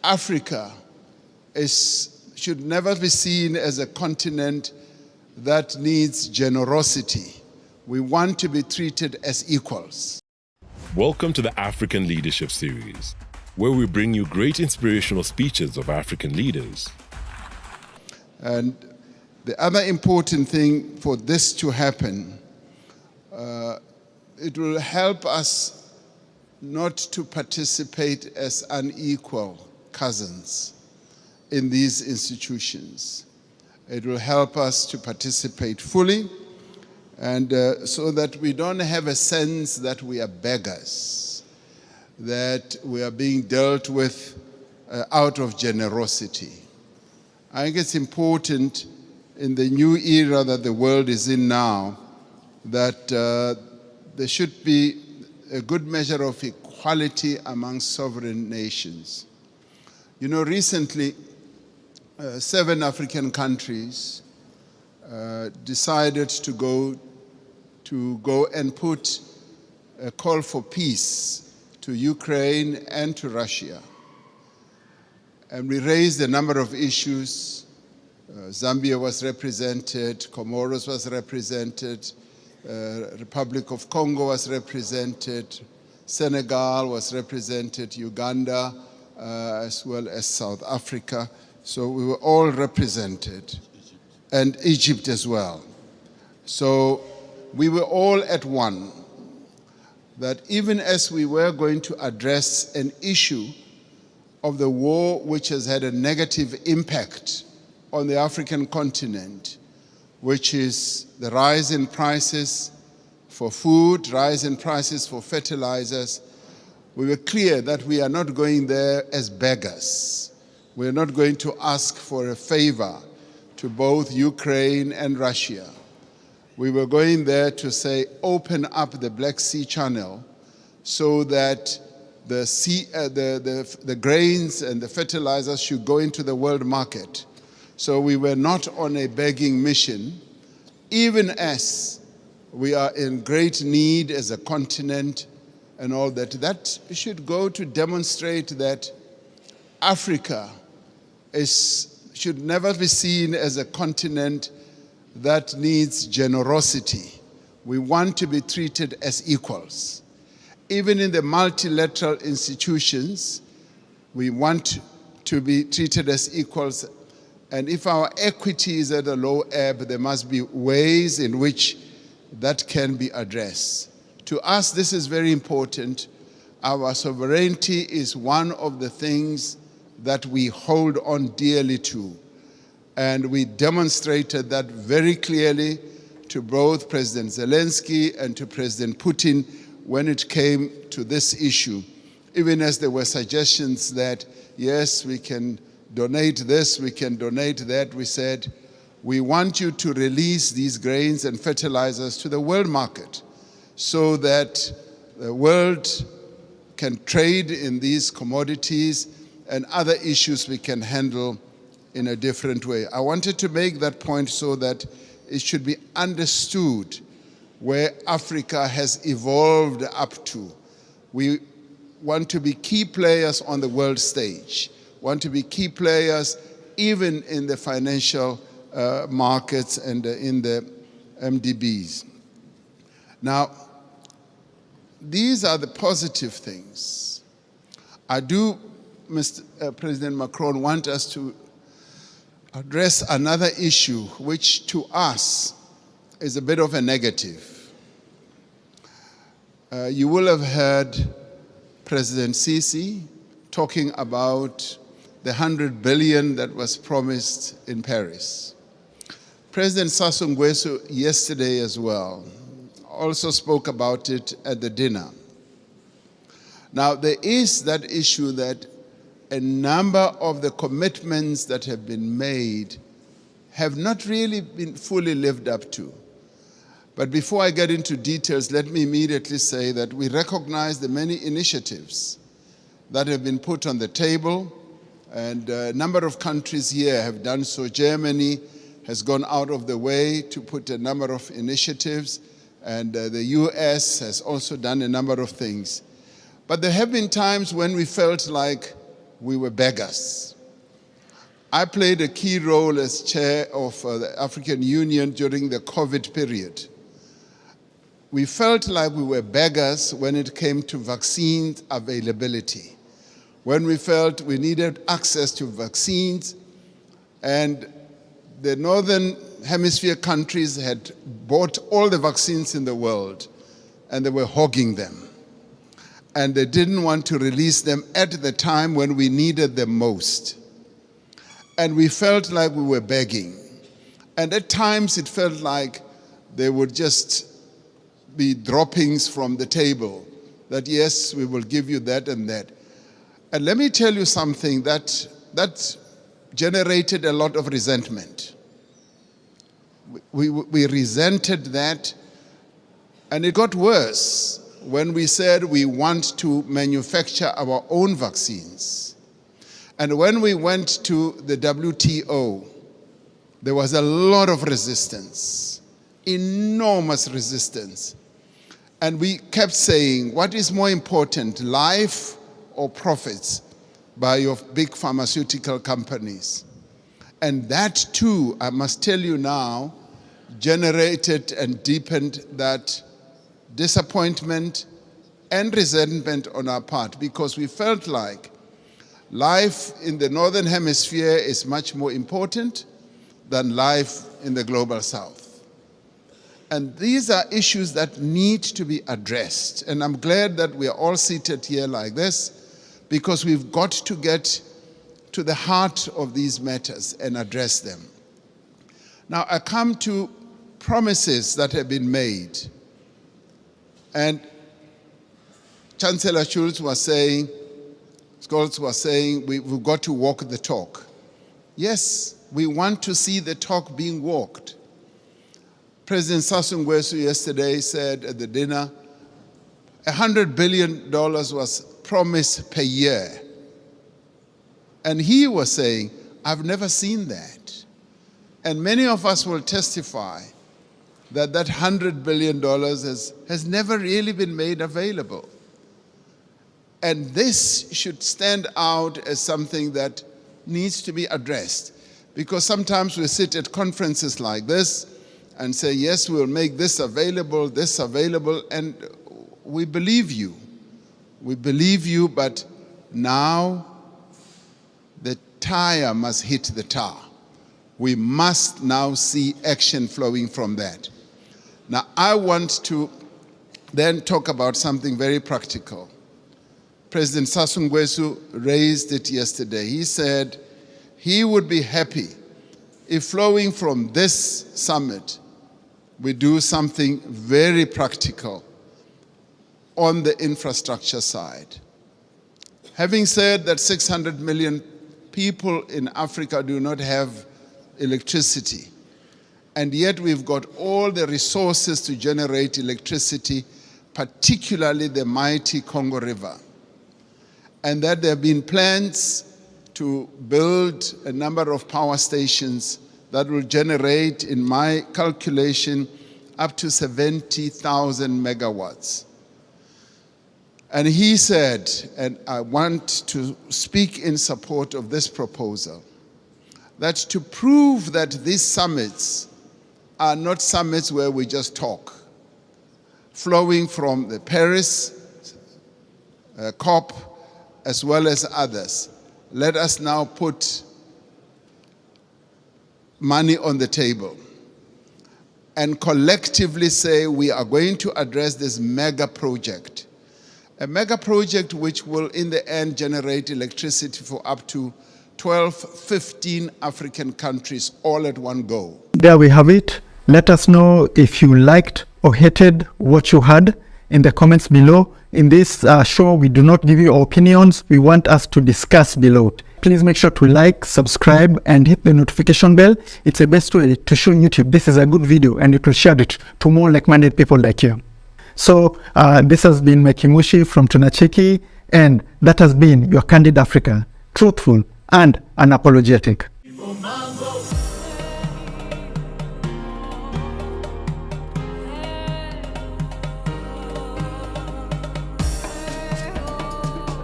Africa should never be seen as a continent that needs generosity. We want to be treated as equals. Welcome to the African Leadership Series, where we bring you great inspirational speeches of African leaders. And the other important thing for this to happen, it will help us not to participate as unequal cousins in these institutions. It will help us to participate fully, and so that we don't have a sense that we are beggars, that we are being dealt with out of generosity. I think it's important in the new era that the world is in now that there should be a good measure of equality among sovereign nations. You know, recently, 7 African countries decided to go and put a call for peace to Ukraine and to Russia. And we raised a number of issues. Zambia was represented, Comoros was represented, Republic of Congo was represented, Senegal was represented, Uganda, as well as South Africa. So we were all represented, and Egypt as well. So we were all at one, that even as we were going to address an issue of the war which has had a negative impact on the African continent, which is the rise in prices for food, rise in prices for fertilizers, we were clear that we are not going there as beggars. We are not going to ask for a favor to both Ukraine and Russia. We were going there to say, open up the Black Sea Channel so that the grains and the fertilizers should go into the world market. So we were not on a begging mission, even as we are in great need as a continent and all that. That should go to demonstrate that Africa should never be seen as a continent that needs generosity. We want to be treated as equals. Even in the multilateral institutions, we want to be treated as equals. And if our equity is at a low ebb, there must be ways in which that can be addressed. To us, this is very important. Our sovereignty is one of the things that we hold on dearly to. And we demonstrated that very clearly to both President Zelensky and to President Putin when it came to this issue. Even as there were suggestions that, yes, we can donate this, we can donate that, we said, we want you to release these grains and fertilizers to the world market so that the world can trade in these commodities and other issues we can handle in a different way. I wanted to make that point so that it should be understood where Africa has evolved up to. We want to be key players on the world stage, want to be key players even in the financial markets and in the MDBs. Now, these are the positive things. I do, Mr. President Macron, want us to address another issue which to us is a bit of a negative. You will have heard President Sisi talking about the 100 billion that was promised in Paris. President Sassou Nguesso yesterday as well also spoke about it at the dinner. Now, there is that issue that a number of the commitments that have been made have not really been fully lived up to. But before I get into details, let me immediately say that we recognize the many initiatives that have been put on the table, and a number of countries here have done so. Germany has gone out of the way to put a number of initiatives, and the US has also done a number of things. But there have been times when we felt like we were beggars. I played a key role as chair of the African Union during the COVID period. We felt like we were beggars when it came to vaccine availability, when we felt we needed access to vaccines, and the Northern Hemisphere countries had bought all the vaccines in the world, and they were hogging them. And they didn't want to release them at the time when we needed them most. And we felt like we were begging. And at times it felt like they would just be droppings from the table, that yes, we will give you that and that. And let me tell you something that generated a lot of resentment. We resented that, and it got worse when we said we want to manufacture our own vaccines. And when we went to the WTO, there was a lot of resistance, enormous resistance. And we kept saying, what is more important, life or profits by your big pharmaceutical companies? And that too, I must tell you now, generated and deepened that disappointment and resentment on our part, because we felt like life in the Northern Hemisphere is much more important than life in the global South. And these are issues that need to be addressed. And I'm glad that we are all seated here like this, because we've got to get to the heart of these matters and address them. Now, I come to promises that have been made. And Chancellor Scholz was saying, we've got to walk the talk. Yes, we want to see the talk being walked. President Sassou Nguesso yesterday said at the dinner, $100 billion was promised per year. And he was saying, I've never seen that. And many of us will testify that that $100 billion has never really been made available. And this should stand out as something that needs to be addressed. Because sometimes we sit at conferences like this and say, yes, we'll make this available, and we believe you. We believe you, but now the tire must hit the tar. We must now see action flowing from that. Now, I want to then talk about something very practical. President Sassou Nguesso raised it yesterday. He said he would be happy if flowing from this summit, we do something very practical on the infrastructure side. Having said that 600 million people in Africa do not have electricity, and yet we've got all the resources to generate electricity, particularly the mighty Congo River. And that there have been plans to build a number of power stations that will generate, in my calculation, up to 70,000 megawatts. And he said, and I want to speak in support of this proposal, that to prove that these summits are not summits where we just talk, flowing from the Paris COP as well as others, let us now put money on the table and collectively say we are going to address this mega project. A mega project which will in the end generate electricity for up to 12, 15 African countries all at one go. There we have it. Let us know if you liked or hated what you heard in the comments below. In this show, we do not give you our opinions. We want us to discuss below. Please make sure to like, subscribe, and hit the notification bell. It's the best way to show YouTube this is a good video, and it will share it to more like-minded people like you. So this has been Mekimushi from Tunacheki, and that has been your Candid Africa, truthful and unapologetic.